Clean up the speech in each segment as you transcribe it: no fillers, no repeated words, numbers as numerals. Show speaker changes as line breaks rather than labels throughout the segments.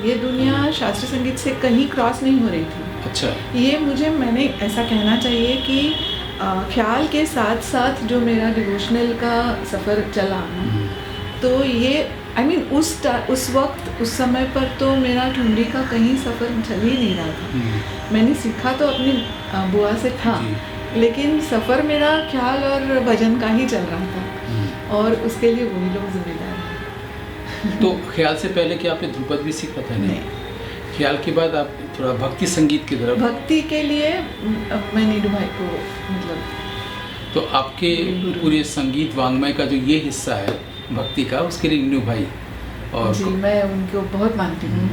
ये दुनिया शास्त्रीय संगीत से कहीं क्रॉस नहीं हो रही थी।
अच्छा।
ये मैंने ऐसा कहना चाहिए कि ख्याल के साथ साथ जो मेरा डिवोशनल का सफ़र चला ना, तो ये उस वक्त उस समय पर तो मेरा ठुमरी का कहीं सफ़र चल ही नहीं रहा था। मैंने सीखा तो अपनी बुआ से था, लेकिन सफ़र मेरा ख्याल और भजन का ही चल रहा था, और उसके लिए वही लोग जिम्मेदार हैं।
तो ख्याल से पहले क्या आपने ध्रुपद भी सीखा था? नहीं। ख्याल के बाद आप थोड़ा भक्ति संगीत की तरफ?
भक्ति के लिए मैं नीडू भाई को मतलब,
तो आपके पूरे संगीत वांग्मय का जो ये हिस्सा है भक्ति का, उसके लिए नीडू भाई और
जी मैं उनको बहुत मानती हूँ।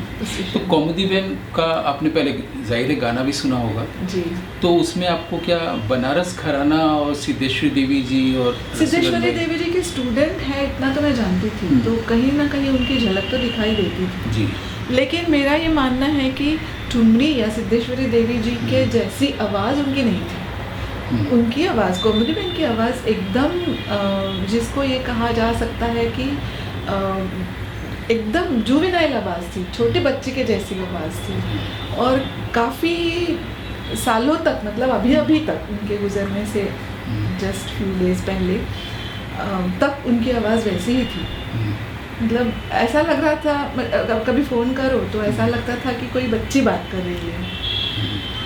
तो कौमुदी बहन का आपने पहले जाहिर है गाना भी सुना होगा
जी।
तो उसमें आपको क्या बनारस घराना और सिद्धेश्वरी देवी जी और
सिद्धेश्वरी देवी जी के स्टूडेंट है इतना तो मैं जानती थी, तो कहीं ना कहीं उनकी झलक तो दिखाई देती थी
जी।
लेकिन मेरा ये मानना है कि ठुमरी या सिद्धेश्वरी देवी जी के जैसी आवाज़ उनकी नहीं थी। उनकी आवाज़, कौमुदी बहन की आवाज़ एकदम जिसको ये कहा जा सकता है कि एकदम जुवेनाइल आवाज़ थी, छोटे बच्चे के जैसी आवाज़ थी, और काफ़ी सालों तक, मतलब अभी तक उनके गुजरने से जस्ट फ्यू डेज पहले तक उनकी आवाज़ वैसी ही थी। मतलब ऐसा लग रहा था, कभी फ़ोन करो तो ऐसा लगता था कि कोई बच्ची बात कर रही है।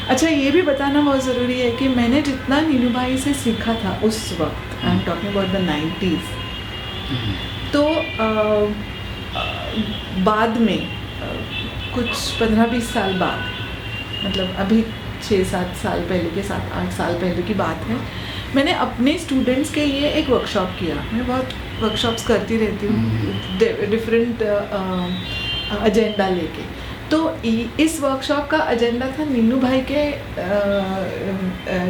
अच्छा, ये भी बताना बहुत ज़रूरी है कि मैंने जितना नीनू भाई से सीखा था उस वक्त, I am talking about the 90s, तो बाद में कुछ 15-20 साल बाद, मतलब अभी 6-7 साल पहले के 7-8 साल पहले की बात है, मैंने अपने स्टूडेंट्स के लिए एक वर्कशॉप किया। मैं बहुत वर्कशॉप्स करती रहती हूँ डिफरेंट एजेंडा लेके। तो इस वर्कशॉप का एजेंडा था नीनू भाई के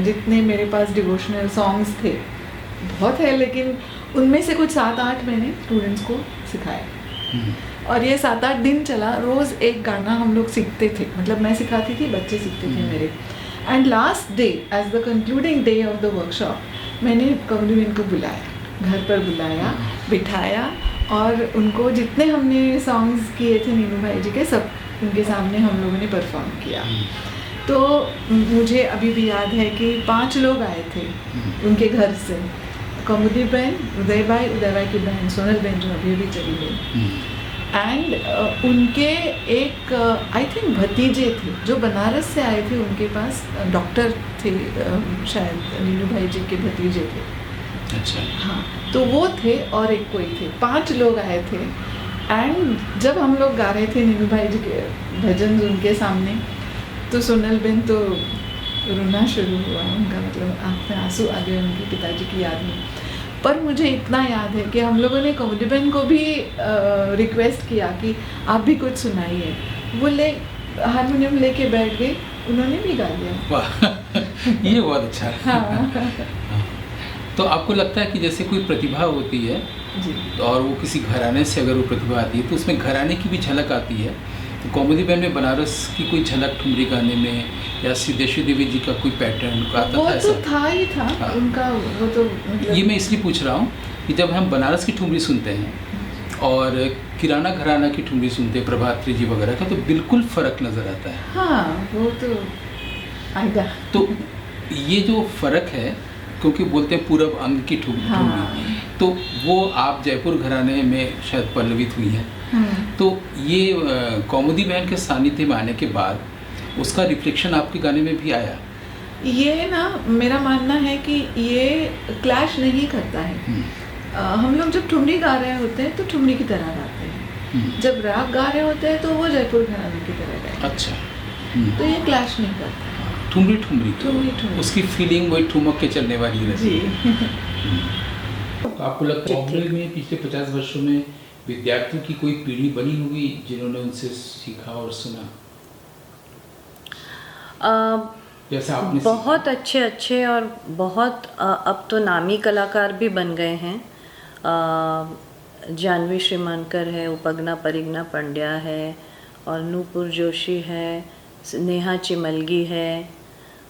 जितने मेरे पास डिवोशनल सॉन्ग्स थे, बहुत है, लेकिन उनमें से कुछ 7-8 मैंने स्टूडेंट्स को सिखाए, और ये 7-8 दिन चला। रोज़ एक गाना हम लोग सीखते थे, मतलब मैं सिखाती थी, बच्चे सीखते थे मेरे। And last day, as the concluding day of the workshop, मैंने कौमुदी बहन को बुलाया, घर पर बुलाया, बिठाया, और उनको जितने हमने सॉन्ग्स किए थे नीनू भाई जी के, सब उनके सामने हम लोगों ने परफॉर्म किया। तो मुझे अभी भी याद है कि 5 लोग आए थे उनके घर से, कौमुदी बहन, उदय भाई की बहन सोनल बहन जो अभी भी चली गई, एंड उनके एक आई थिंक भतीजे थे जो बनारस से आए थे, उनके पास डॉक्टर थे, शायद नीनू भाई जी के भतीजे थे।
अच्छा।
हाँ, तो वो थे और एक कोई थे, 5 लोग आए थे। एंड जब हम लोग गा रहे थे नीनू भाई जी के भजन उनके सामने, तो सोनल बहन तो रोना शुरू हुआ, उनका मतलब आँख में आंसू आ गए उनके पिताजी की याद में। पर मुझे इतना याद है कि हम लोगों ने कौमुदी बहन को भी रिक्वेस्ट किया कि आप भी कुछ सुनाइए। वो हारमोनियम लेके बैठ गए, उन्होंने भी गा दिया।
वाह ये बहुत अच्छा।
हाँ।
तो आपको लगता है कि जैसे कोई प्रतिभा होती है
जी,
और वो किसी घराने से अगर वो प्रतिभा आती है तो उसमें घराने की भी झलक आती है, तो कौमुदी बहन में बनारस की कोई झलक ठुमरी गाने में, या सिद्धेश्वरी देवी जी का कोई पैटर्न आता था ऐसा?
वो तो था ही था। हाँ। उनका वो तो मतलब,
ये मैं इसलिए पूछ रहा हूँ कि जब हम बनारस की ठुमरी सुनते हैं और किराना घराना की ठुमरी सुनते हैं, प्रभात जी वगैरह का, तो बिल्कुल फ़र्क नज़र आता है।
हाँ, वो तो आएगा।
तो ये जो फ़र्क है, क्योंकि बोलते हैं पूरब अंग की ठुमरी,
हाँ।
तो वो आप जयपुर घराने में शायद पल्लवित हुई हैं। तो ये कौमुदी बहन के सानिध्य में आने के बाद उसका रिफ्लेक्शन आपके गाने में भी आया?
ये ना, मेरा मानना है कि ये क्लैश नहीं करता है। हम लोग जब ठुमरी गा रहे होते हैं तो ठुमरी की तरह गाते हैं, जब राग गा रहे होते हैं तो वो जयपुर घराने की तरह गाते हैं।
अच्छा।
तो ये क्लैश नहीं करता।
ठुमरी
ठुमरी
उसकी फीलिंग वही ठुमक के चलने वाली रहती
जी।
है। तो आपको लगता है बॉम्बे में पिछले 50 वर्षों में विद्यार्थियों की कोई पीढ़ी बनी होगी जिन्होंने उनसे सीखा और सुना? जैसे आपने
बहुत अच्छे और बहुत अब तो नामी कलाकार भी बन गए हैं। जानवी श्रीमानकर है, उपगना परिगना पंड्या है, और नूपुर जोशी है, नेहा चिमलगी है,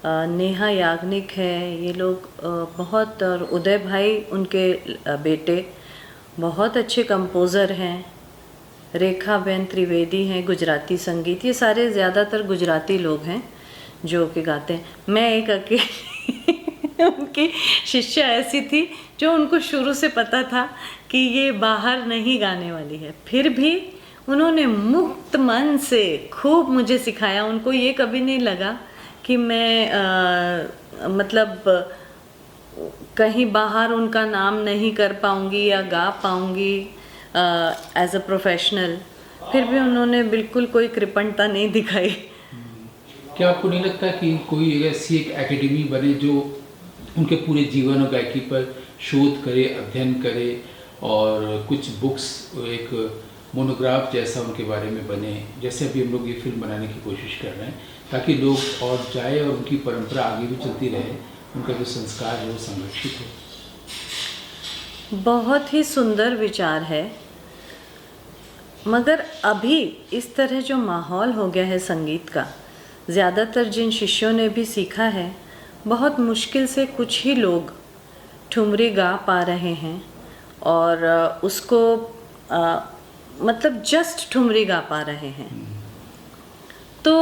नेहा याग्निक है, ये लोग बहुत, और उदय भाई उनके बेटे बहुत अच्छे कंपोज़र हैं। रेखाबेन त्रिवेदी हैं, गुजराती संगीत, ये सारे ज़्यादातर गुजराती लोग हैं जो कि गाते हैं। मैं एक अकेली उनकी शिष्या ऐसी थी जो उनको शुरू से पता था कि ये बाहर नहीं गाने वाली है, फिर भी उन्होंने मुक्त मन से खूब मुझे सिखाया। उनको ये कभी नहीं लगा कि मैं मतलब कहीं बाहर उनका नाम नहीं कर पाऊँगी या गा पाऊँगी एज अ प्रोफेशनल, फिर भी उन्होंने बिल्कुल कोई कृपणता नहीं दिखाई।
क्या आपको नहीं लगता कि कोई ऐसी एक एकेडमी बने जो उनके पूरे जीवन और गायकी पर शोध करे, अध्ययन करे और कुछ बुक्स, एक मोनोग्राफ जैसा उनके बारे में बने, जैसे अभी हम लोग ये फिल्म बनाने की कोशिश कर रहे हैं, ताकि लोग और जाए और उनकी परंपरा आगे भी चलती रहे, उनका जो संस्कार है वो संरक्षित हो।
बहुत ही सुंदर विचार है, मगर अभी इस तरह जो माहौल हो गया है संगीत का, ज़्यादातर जिन शिष्यों ने भी सीखा है, बहुत मुश्किल से कुछ ही लोग ठुमरी गा पा रहे हैं और उसको मतलब जस्ट ठुमरी गा पा रहे हैं। तो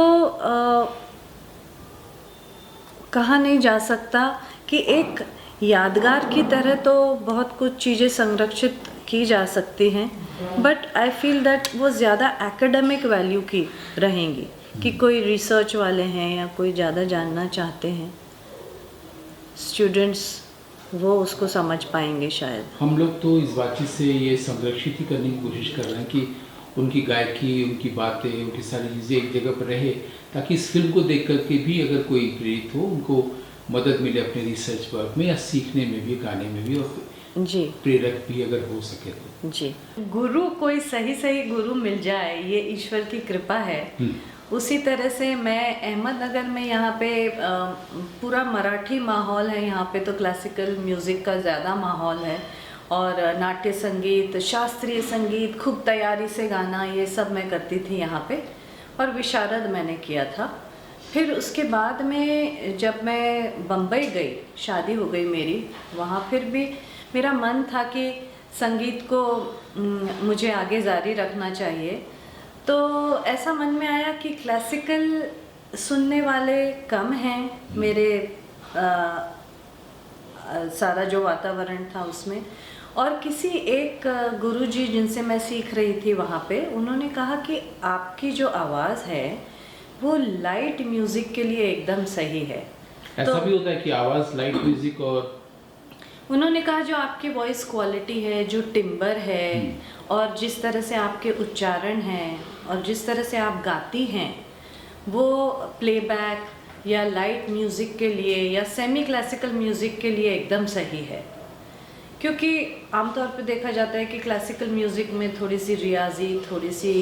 कहा नहीं जा सकता कि एक यादगार की तरह तो बहुत कुछ चीज़ें संरक्षित की जा सकती हैं, बट आई फील दैट वो ज़्यादा एकेडमिक वैल्यू की रहेंगी कि कोई रिसर्च वाले हैं या कोई ज़्यादा जानना चाहते हैं, स्टूडेंट्स वो उसको समझ पाएंगे शायद।
हम लोग तो इस बातचीत से ये संरक्षित ही करने की कोशिश कर रहे हैं कि उनकी गायकी, उनकी बातें, उनकी सारी चीज़ें एक जगह पर रहे, ताकि इस फिल्म को देख करके भी अगर कोई प्रेरित हो, उनको मदद मिले अपने रिसर्च वर्क में या सीखने में भी, गाने में भी, और
जी
प्रेरक भी अगर हो सके तो।
जी, गुरु कोई सही गुरु मिल जाए, ये ईश्वर की कृपा है। उसी तरह से मैं अहमदनगर में यहाँ पे पूरा मराठी माहौल है, यहाँ पे तो क्लासिकल म्यूज़िक का ज़्यादा माहौल है और नाट्य संगीत, शास्त्रीय संगीत, खूब तैयारी से गाना, ये सब मैं करती थी यहाँ पे, और विशारद मैंने किया था। फिर उसके बाद में जब मैं बम्बई गई, शादी हो गई मेरी वहाँ, फिर भी मेरा मन था कि संगीत को मुझे आगे जारी रखना चाहिए। तो ऐसा मन में आया कि क्लासिकल सुनने वाले कम हैं मेरे सारा जो वातावरण था उसमें, और किसी एक गुरुजी जिनसे मैं सीख रही थी वहाँ पे, उन्होंने कहा कि आपकी जो आवाज़ है वो लाइट म्यूज़िक के लिए एकदम सही है।
ऐसा तो भी होता है कि आवाज़ लाइट म्यूज़िक, और
उन्होंने कहा जो आपकी वॉइस क्वालिटी है, जो टिम्बर है और जिस तरह से आपके उच्चारण हैं और जिस तरह से आप गाती हैं, वो प्लेबैक या लाइट म्यूज़िक के लिए या सेमी क्लासिकल म्यूज़िक के लिए एकदम सही है। क्योंकि आमतौर पे देखा जाता है कि क्लासिकल म्यूज़िक में थोड़ी सी रियाजी, थोड़ी सी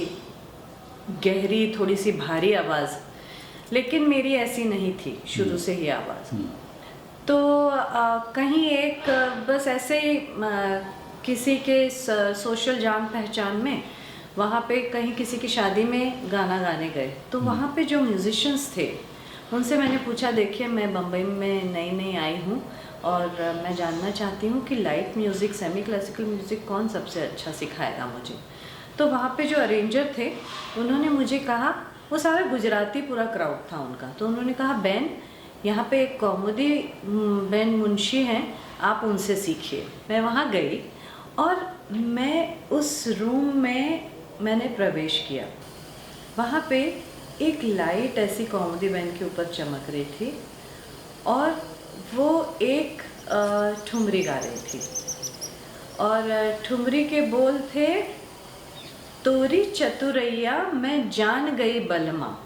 गहरी, थोड़ी सी भारी आवाज़, लेकिन मेरी ऐसी नहीं थी शुरू से ही आवाज़। तो कहीं एक बस ऐसे ही किसी के सोशल जान पहचान में वहाँ पे कहीं किसी की शादी में गाना गाने गए, तो वहाँ पे जो म्यूजिशियंस थे उनसे मैंने पूछा, देखिए मैं बम्बई में नई आई हूँ और मैं जानना चाहती हूँ कि light music, semi classical music कौन सबसे अच्छा सिखाएगा मुझे। तो वहाँ पे जो अरेंजर थे उन्होंने मुझे कहा, वो सारा गुजराती पूरा क्राउड था उनका, तो उन्होंने कहा बहन यहाँ पे एक कौमुदी बेन मुंशी हैं, आप उनसे सीखिए। मैं वहाँ गई और मैं उस रूम में मैंने प्रवेश किया। वहाँ पे एक लाइट ऐसी कौमुदी बेन के ऊपर चमक रही थी और वो एक ठुमरी गा रही थी और ठुमरी के बोल थे, तोरी चतुरैया मैं जान गई बलमा।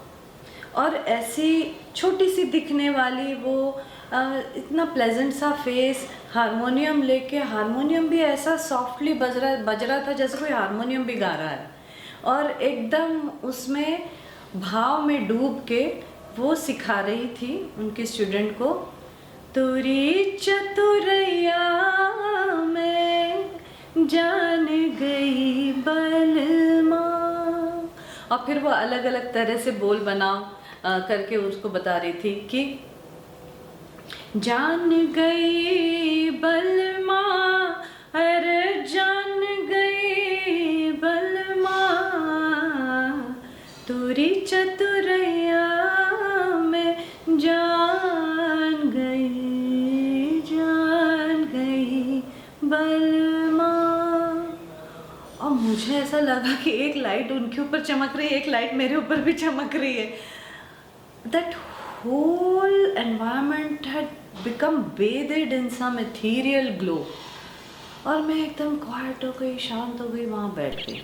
और ऐसी छोटी सी दिखने वाली वो इतना प्लेजेंट सा फेस, हारमोनियम लेके, हारमोनियम भी ऐसा सॉफ्टली बज रहा था जैसे कोई हारमोनियम भी गा रहा है, और एकदम उसमें भाव में डूब के वो सिखा रही थी उनकी स्टूडेंट को, तोरी चतुरैया मैं जान गई बलमा। और फिर वो अलग अलग तरह से बोल बनाओ करके उसको बता रही थी कि जान गई बलमा, अरे जान गई बलमा, चतुरैया में जान गई बलमा। और मुझे ऐसा लगा कि एक लाइट उनके ऊपर चमक रही है, एक लाइट मेरे ऊपर भी चमक रही है। That whole environment had become bathed in some ethereal glow। और मैं एकदम क्वाइट हो गई, शांत हो गई, वहाँ बैठ गई।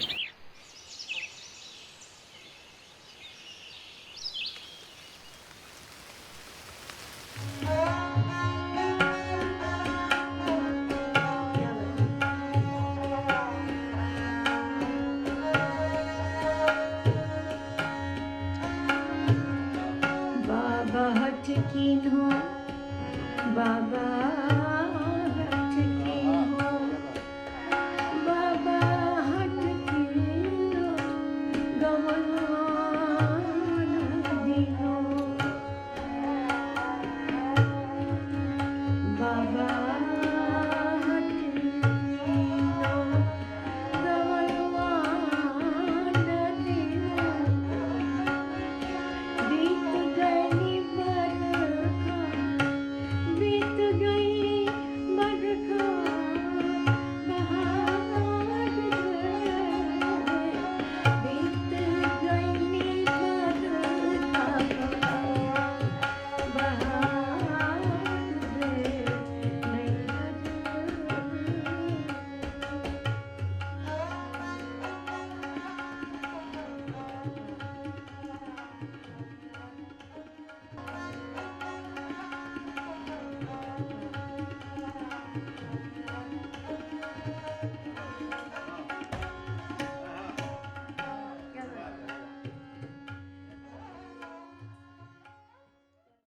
बाबा हठ कीन्हो बाबा